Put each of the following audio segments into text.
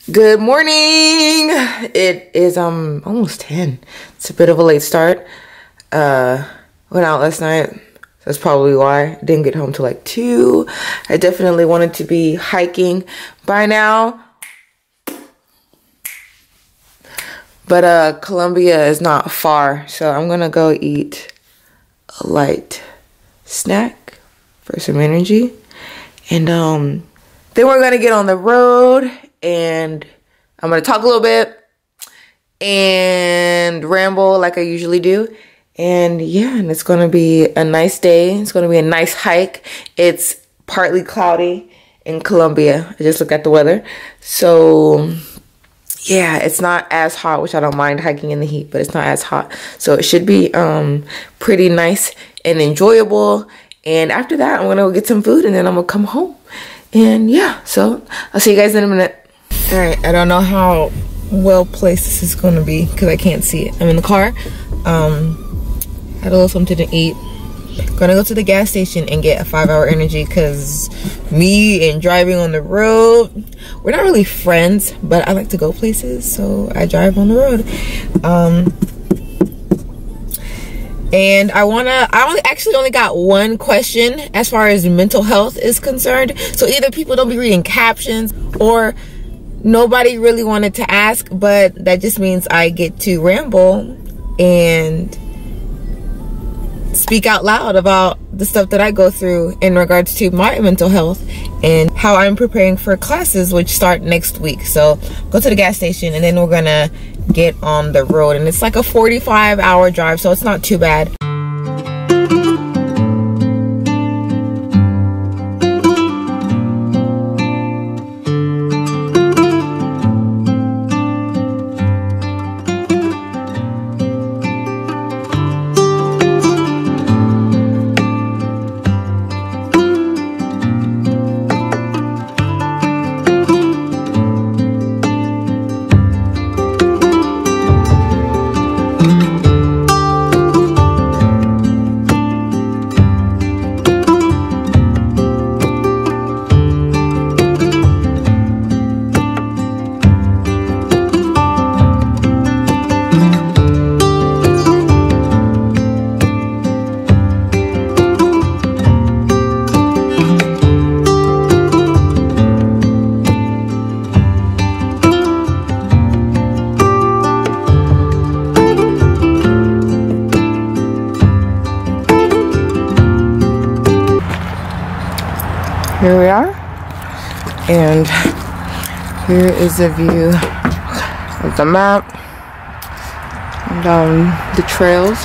Good morning. It is almost 10. It's a bit of a late start. Went out last night. That's probably why I didn't get home till like 2. I definitely wanted to be hiking by now. But Columbia is not far, so I'm gonna go eat a light snack for some energy. And then we're gonna get on the road and I'm gonna talk a little bit and ramble like I usually do. And yeah, and it's gonna be a nice day. It's gonna be a nice hike. It's partly cloudy in Columbia. I just looked at the weather. So yeah, it's not as hot, which I don't mind hiking in the heat, but it's not as hot. So it should be pretty nice and enjoyable. And after that, I'm gonna go get some food and then I'm gonna come home. And yeah, so I'll see you guys in a minute. All right, I don't know how well placed this is gonna be because I can't see it. I'm in the car. Had a little something to eat. Gonna go to the gas station and get a 5-hour energy because me and driving on the road, we're not really friends, but I like to go places, so I drive on the road. And I actually only got one question as far as mental health is concerned. So either people don't be reading captions or nobody really wanted to ask, but that just means I get to ramble and speak out loud about the stuff that I go through in regards to my mental health and how I'm preparing for classes which start next week. So go to the gas station and then we're gonna get on the road, and it's like a 45-hour drive, so it's not too bad. Here we are, and here is a view of the map and the trails.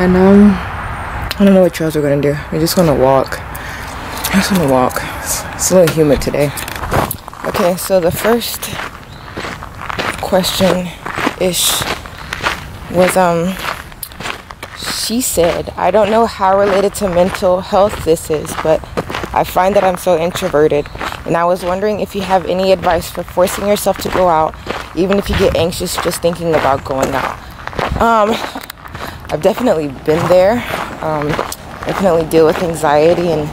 And I don't know what trails we're gonna do. We're just gonna walk. It's a little humid today. Okay, so the first question-ish was she said, I don't know how related to mental health this is, but I find that I'm so introverted, and I was wondering if you have any advice for forcing yourself to go out, even if you get anxious just thinking about going out. I've definitely been there. Definitely deal with anxiety and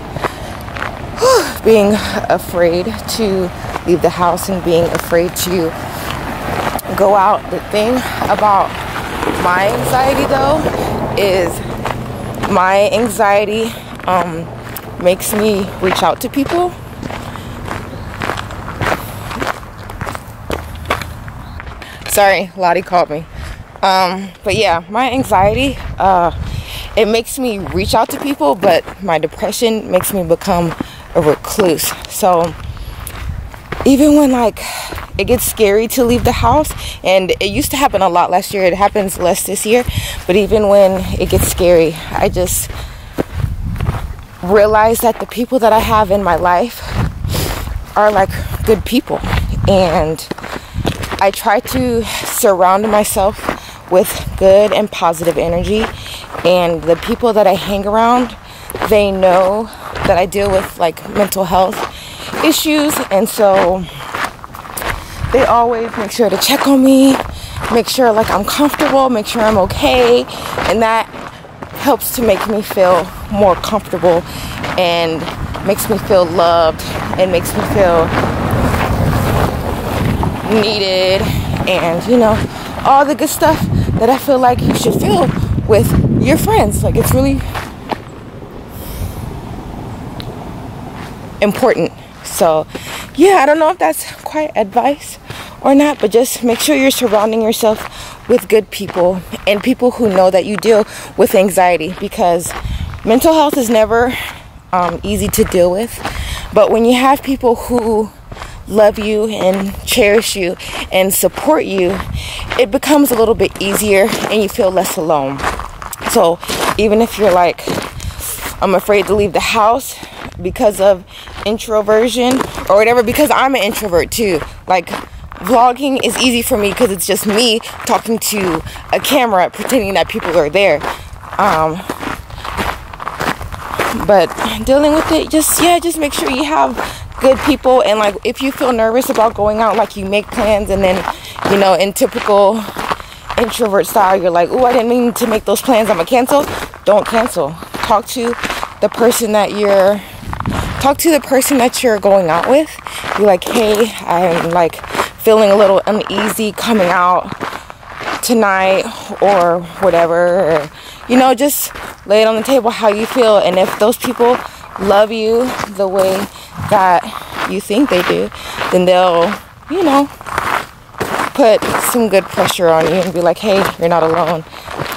being afraid to leave the house and being afraid to go out. The thing about my anxiety though is my anxiety makes me reach out to people. Sorry, Lottie called me. But yeah, my anxiety, it makes me reach out to people, but my depression makes me become a recluse. So even when like it gets scary to leave the house, and it used to happen a lot last year, it happens less this year, but even when it gets scary, I just realize that the people that I have in my life are like good people, and I try to surround myself with good and positive energy, and the people that I hang around, they know that I deal with like mental health issues, and so they always make sure to check on me, make sure like I'm comfortable, make sure I'm okay, and that helps to make me feel more comfortable and makes me feel loved and makes me feel needed, and you know, all the good stuff that I feel like you should feel with your friends. Like, it's really important. So yeah, I don't know if that's quite advice or not, but just make sure you're surrounding yourself with good people and people who know that you deal with anxiety, because mental health is never easy to deal with. But when you have people who love you and cherish you and support you, it becomes a little bit easier and you feel less alone. So even if you're like, I'm afraid to leave the house because of introversion or whatever, because I'm an introvert too. Like, vlogging is easy for me because it's just me talking to a camera pretending that people are there. But dealing with it, just make sure you have good people. And like, if you feel nervous about going out, like, you make plans and then, you know, in typical introvert style, you're like, oh, I didn't mean to make those plans, I'm gonna cancel. Don't cancel. Talk to the person that you're going out with. Be like, hey, I'm like feeling a little uneasy coming out tonight or whatever, or, you know, just lay it on the table how you feel. And if those people love you the way that you think they do, then they'll, you know, put some good pressure on you and be like, hey, you're not alone,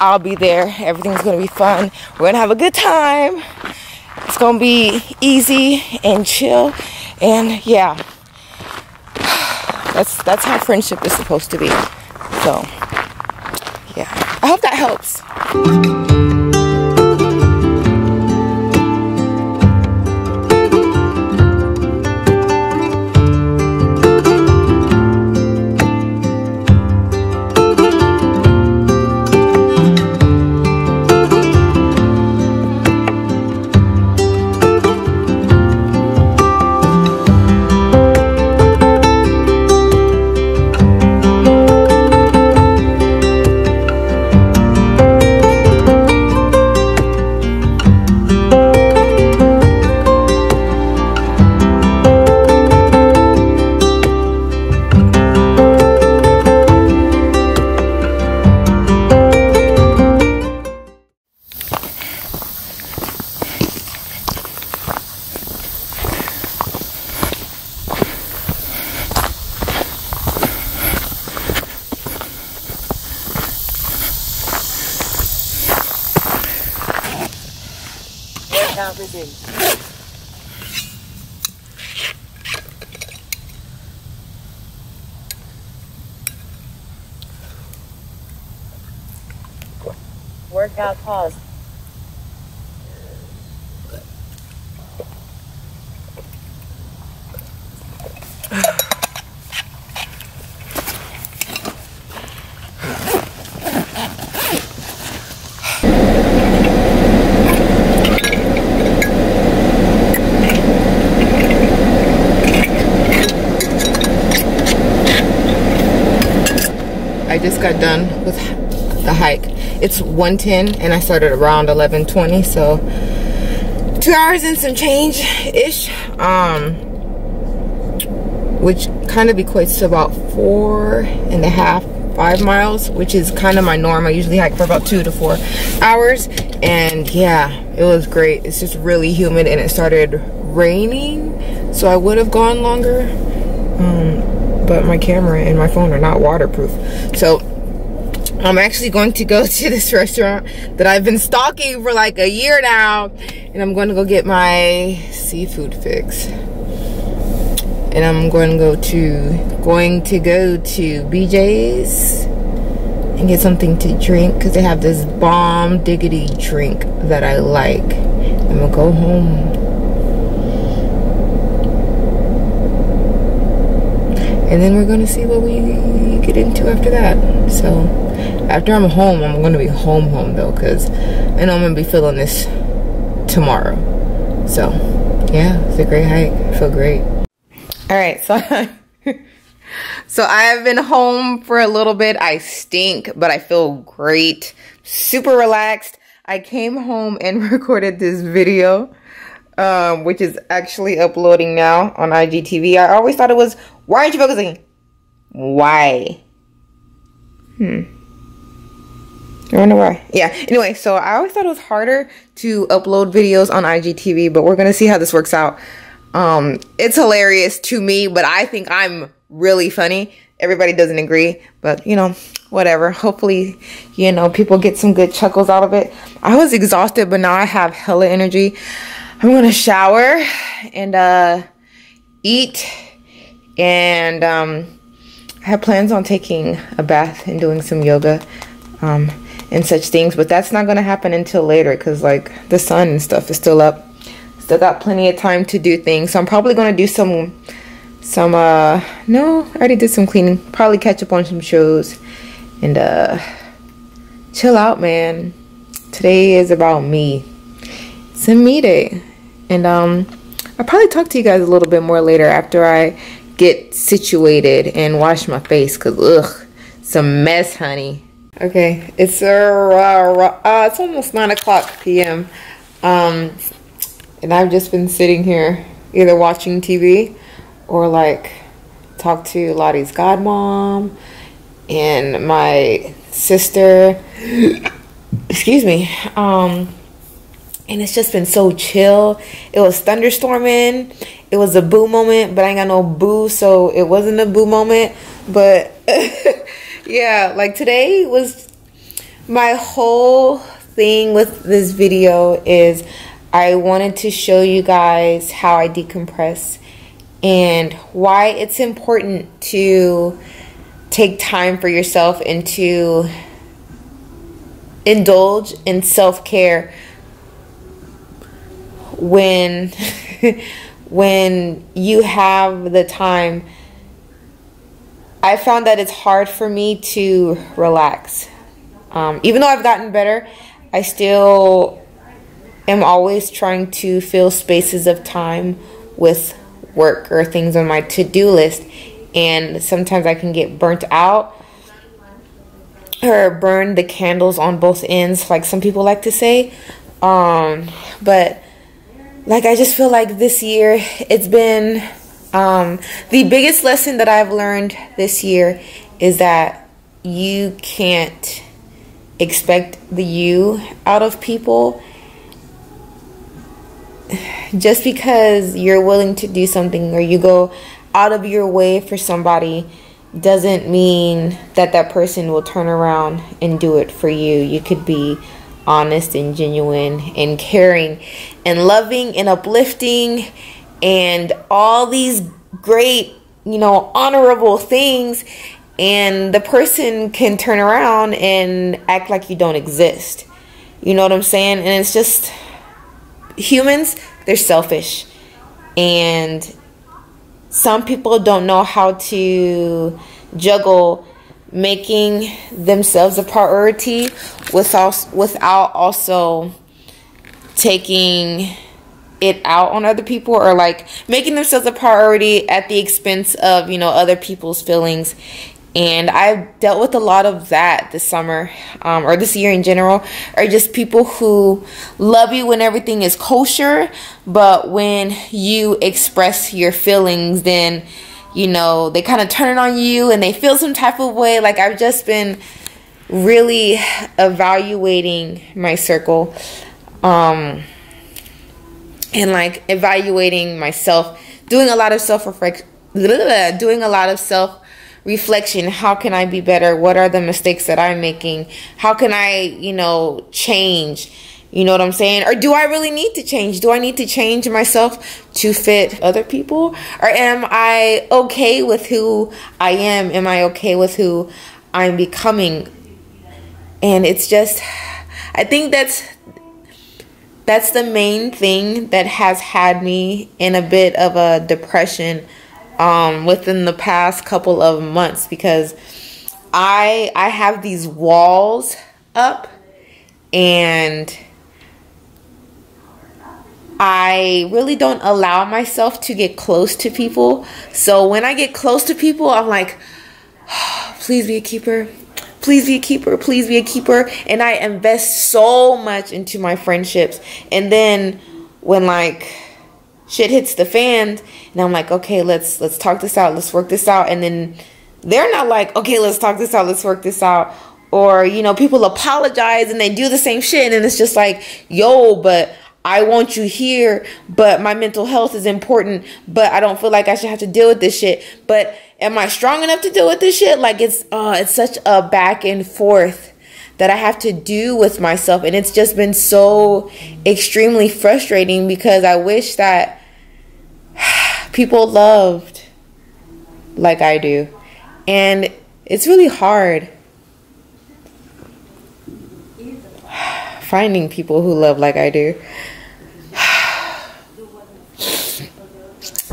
I'll be there, everything's gonna be fun, we're gonna have a good time, it's gonna be easy and chill. And yeah, that's how friendship is supposed to be. So yeah, I hope that helps. Everything. Workout pause. I just got done with the hike. It's 1:10 and I started around 11:20, so 2 hours and some change ish, which kind of equates to about 4.5-5 miles, which is kind of my norm. I usually hike for about 2 to 4 hours, and yeah, it was great. It's just really humid and it started raining, so I would have gone longer, but my camera and my phone are not waterproof. So I'm actually going to go to this restaurant that I've been stalking for like a year now, and I'm going to go get my seafood fix. And I'm going to go to BJ's and get something to drink, because they have this bomb diggity drink that I like. I'm gonna go home. And then we're gonna see what we get into after that. So after I'm home, I'm gonna be home though, because I know I'm gonna be feeling this tomorrow. So yeah, it's a great hike. I feel great. All right, so I have been home for a little bit. I stink, but I feel great, super relaxed. I came home and recorded this video, which is actually uploading now on IGTV. I always thought it was, why aren't you focusing? Why? I wonder why. Yeah, anyway, so I always thought it was harder to upload videos on IGTV, but we're gonna see how this works out. It's hilarious to me, but I think I'm really funny. Everybody doesn't agree, but you know, whatever. Hopefully, you know, people get some good chuckles out of it. I was exhausted, but now I have hella energy. I'm gonna shower and eat, and I have plans on taking a bath and doing some yoga and such things, but that's not gonna happen until later because like the sun and stuff is still up. Still got plenty of time to do things, so I'm probably gonna do no, I already did some cleaning. Probably catch up on some shows and chill out, man. Today is about me. It's a me day, and I'll probably talk to you guys a little bit more later after I get situated and wash my face, cause ugh, it's a mess, honey. Okay, it's almost 9:00 p.m. And I've just been sitting here either watching TV or like talk to Lottie's godmom and my sister. Excuse me. And it's just been so chill. It was thunderstorming. It was a boo moment, but I ain't got no boo, so it wasn't a boo moment. But yeah, like today was my whole thing with this video is I wanted to show you guys how I decompress and why it's important to take time for yourself and to indulge in self-care when when you have the time. I found that it's hard for me to relax. Even though I've gotten better, I still am always trying to fill spaces of time with work or things on my to-do list. And sometimes I can get burnt out or burn the candles on both ends, like some people like to say. But like I just feel like this year it's been the biggest lesson that I've learned this year is that you can't expect the you out of people. Just because you're willing to do something or you go out of your way for somebody doesn't mean that that person will turn around and do it for you. You could be honest and genuine and caring and loving and uplifting and all these great, you know, honorable things, and the person can turn around and act like you don't exist. You know what I'm saying? And it's just, humans, they're selfish, and some people don't know how to juggle making themselves a priority without also taking it out on other people, or like making themselves a priority at the expense of, you know, other people's feelings. And I've dealt with a lot of that this summer, or this year in general, or just people who love you when everything is kosher, but when you express your feelings, then, you know, they kind of turn it on you and they feel some type of way. Like I've just been really evaluating my circle, and like evaluating myself, doing a lot of self-reflection. How can I be better? What are the mistakes that I'm making? How can I, you know, change? You know what I'm saying? Or do I really need to change? Do I need to change myself to fit other people? Or am I okay with who I am? Am I okay with who I'm becoming? And it's just, I think that's the main thing that has had me in a bit of a depression within the past couple of months, because I have these walls up and I really don't allow myself to get close to people. So when I get close to people, I'm like, oh, please be a keeper. Please be a keeper. Please be a keeper. And I invest so much into my friendships. And then when like shit hits the fan and I'm like, okay, let's talk this out. Let's work this out. And then they're not like, okay, let's talk this out, let's work this out. Or, you know, people apologize and they do the same shit, and it's just like, yo, but I want you here, but my mental health is important, but I don't feel like I should have to deal with this shit. But am I strong enough to deal with this shit? Like, it's such a back and forth that I have to do with myself. And it's just been so extremely frustrating, because I wish that people loved like I do. And it's really hard finding people who love like I do.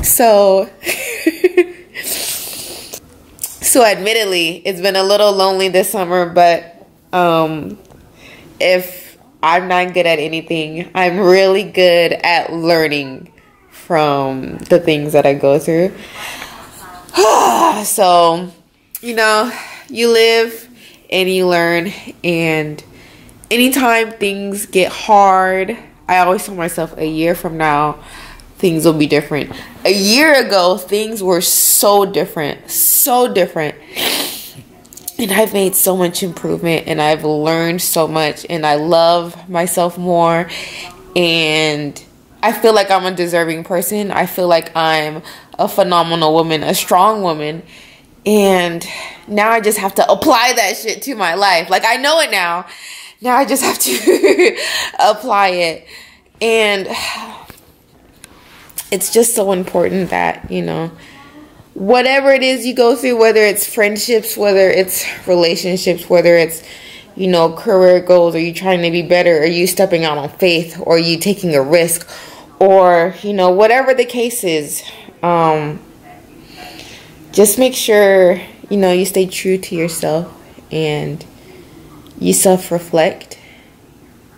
So admittedly, it's been a little lonely this summer, but if I'm not good at anything, I'm really good at learning from the things that I go through. So, you know, you live and you learn, and anytime things get hard, I always tell myself a year from now, things will be different. A year ago, things were so different, so different. And I've made so much improvement, and I've learned so much, and I love myself more, and I feel like I'm a deserving person. I feel like I'm a phenomenal woman, a strong woman. And now I just have to apply that shit to my life. Like, I know it now. Now I just have to apply it. And it's just so important that, you know, whatever it is you go through, whether it's friendships, whether it's relationships, whether it's, you know, career goals, or you trying to be better, or you stepping out on faith, or you taking a risk, or, you know, whatever the case is, just make sure, you know, you stay true to yourself, and you self-reflect,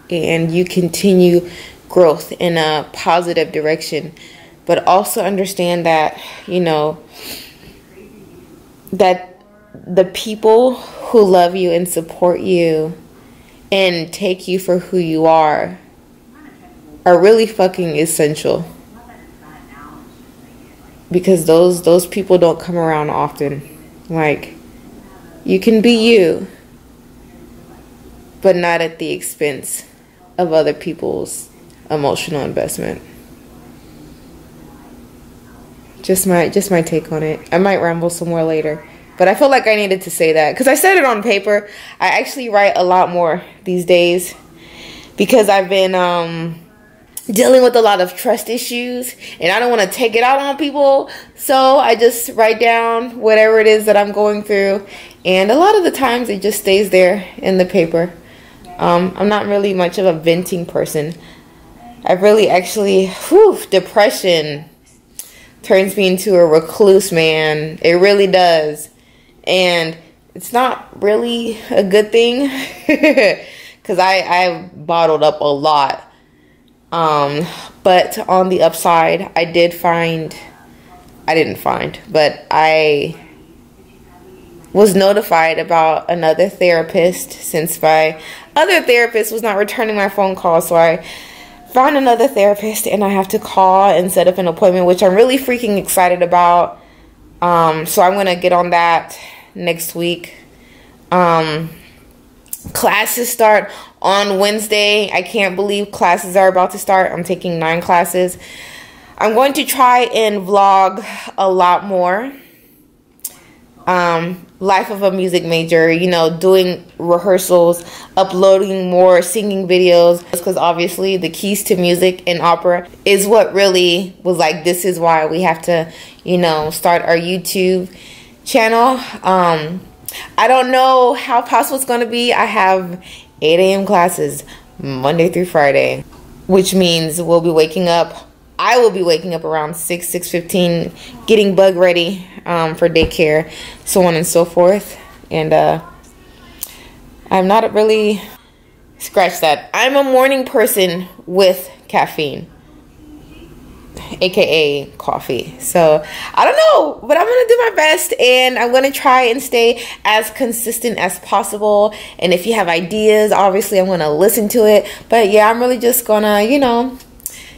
and you continue growth in a positive direction. But also understand that, you know, that the people who love you and support you and take you for who you are really fucking essential. Because those people don't come around often. Like, you can be you, but not at the expense of other people's emotional investment. Just my take on it. I might ramble some more later, but I feel like I needed to say that because I said it on paper. I actually write a lot more these days because I've been dealing with a lot of trust issues, and I don't want to take it out on people, so I just write down whatever it is that I'm going through, and a lot of the times it just stays there in the paper. I'm not really much of a venting person. I've really actually, depression turns me into a recluse, man. It really does. And it's not really a good thing because I bottled up a lot. But on the upside, I was notified about another therapist since my other therapist was not returning my phone call. So I found another therapist, and I have to call and set up an appointment, which I'm really freaking excited about. So I'm going to get on that next week. Classes start on Wednesday. I can't believe classes are about to start. I'm taking 9 classes. I'm going to try and vlog a lot more. Life of a music major, you know, doing rehearsals, uploading more singing videos, because obviously the keys to music and opera is what really was like, this is why we have to, you know, start our YouTube channel. I don't know how possible it's going to be. I have 8 a.m. classes Monday through Friday, which means I will be waking up around 6:15, getting bug ready for daycare, so on and so forth. And I'm not really, scratch that. I'm a morning person with caffeine, aka coffee. So I don't know, but I'm gonna do my best, and I'm gonna try and stay as consistent as possible. And if you have ideas, obviously I'm gonna listen to it. But yeah, I'm really just gonna, you know,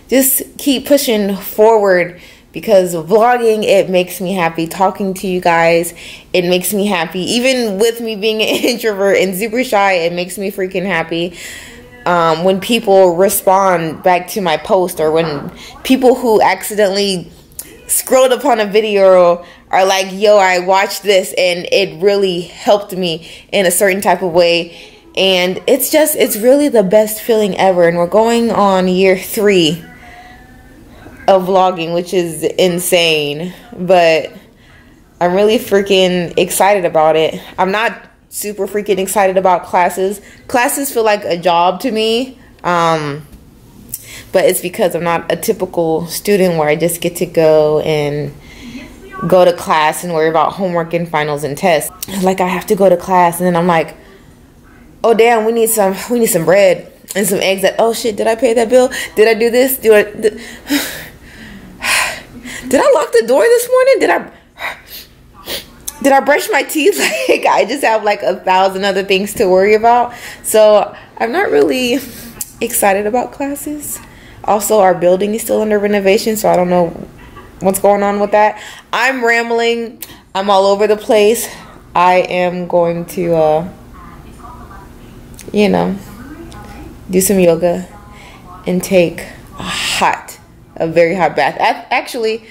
just keep pushing forward, because vlogging, it makes me happy. Talking to you guys, it makes me happy. Even with me being an introvert and super shy, it makes me freaking happy. When people respond back to my post, or when people who accidentally scrolled upon a video are like, yo, I watched this and it really helped me in a certain type of way. And it's really the best feeling ever. And we're going on year 3 of vlogging, which is insane, but I'm really freaking excited about it. I'm not super freaking excited about classes. Classes feel like a job to me, but it's because I'm not a typical student where I just get to go to class and worry about homework and finals and tests. Like, I have to go to class and then I'm like, oh damn, we need some bread and some eggs. That, oh shit, did I pay that bill? Did I do this? Did I lock the door this morning? Did I brush my teeth? Like, I just have like 1,000 other things to worry about. So I'm not really excited about classes. Also, our building is still under renovation, so I don't know what's going on with that. I'm rambling. I'm all over the place. I am going to, you know, do some yoga and take a very hot bath. Actually,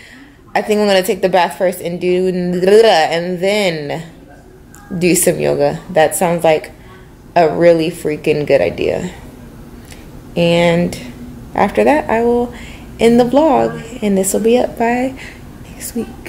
I think I'm going to take the bath first and then do some yoga. That sounds like a really freaking good idea. And after that, I will end the vlog, and this will be up by next week.